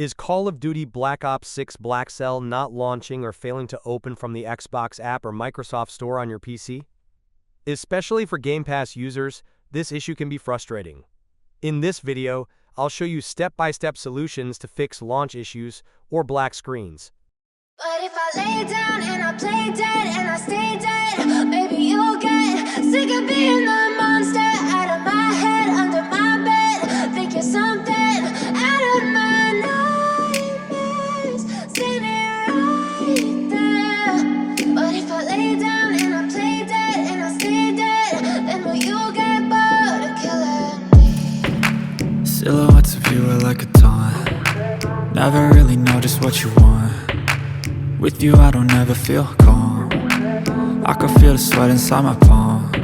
Is Call of Duty Black Ops 6 BlackCell not launching or failing to open from the Xbox app or Microsoft Store on your PC? Especially for Game Pass users, this issue can be frustrating. In this video, I'll show you step-by-step solutions to fix launch issues or black screens. But if I lay down and I play dead and I stay dead, maybe you'll get sick of being the monster out of my head, under my bed. Think you're something out of my nightmares, standing right there. But if I lay down and I play dead and I stay dead, then will you get bored of killing me? Silhouettes of you are like a taunt. Never really know just what you want. With you I don't ever feel calm. I can feel the sweat inside my palms.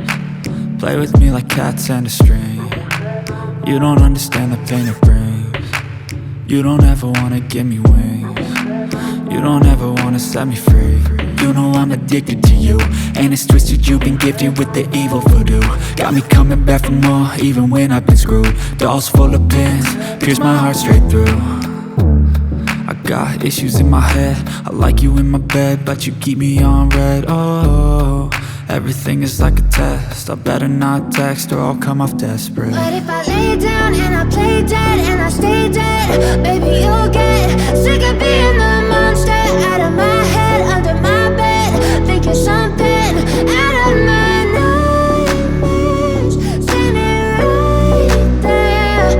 Play with me like cats and a string. You don't understand the pain it brings. You don't ever wanna give me wings. You don't ever wanna set me free. You know I'm addicted to you, and it's twisted, you've been gifted with the evil voodoo. Got me coming back for more, even when I've been screwed. Dolls full of pins, pierce my heart straight through. I got issues in my head, I like you in my bed, but you keep me on red. Oh, everything is like a test. I better not text or I'll come off desperate. But if I lay down and I play dead and I stay dead, baby you'll get sick of being the monster out of my head, under my bed. Think you're something out of my nightmares, standing right there.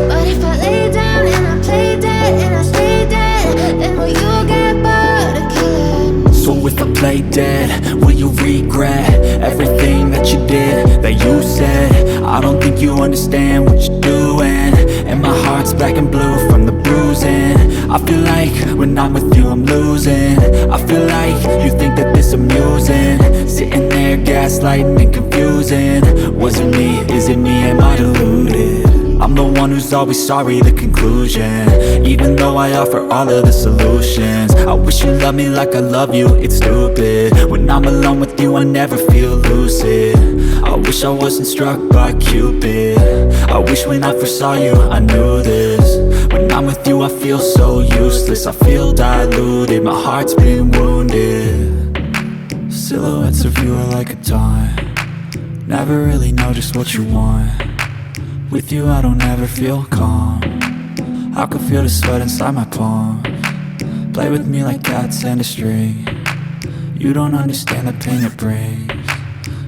But if I lay down and I play dead and I stay dead, then will you get bored of killing me? So if I play dead, will you regret everything that you did, that you said? I don't think you understand what you're doing, and my heart's black and blue from the bruising. I feel like when I'm with you I'm losing. I feel like you think that this amusing, sitting there gaslighting and confusing. Was it me? Is it me? Am I deluded? I'm the one who's always sorry, the conclusion, even though I offer all of the solutions. I wish you loved me like I love you, it's stupid. When I'm alone with you I never feel lucid. I wish I wasn't struck by Cupid. I wish when I first saw you I knew this. When I'm with you I feel so useless, I feel diluted, my heart's been wounded. Silhouettes of you are like a taunt. Never really know just what you want. With you I don't ever feel calm. I can feel the sweat inside my palms. Play with me like cats and a string. You don't understand the pain it brings.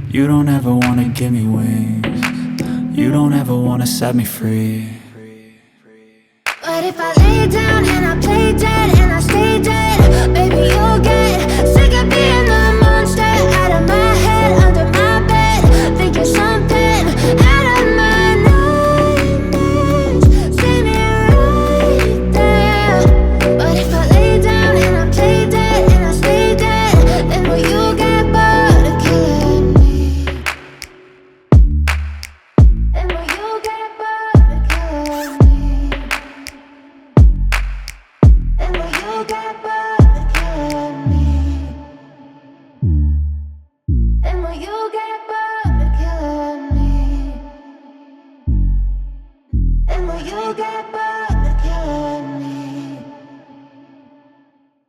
You don't ever wanna give me wings. You don't ever wanna set me free. But if I lay down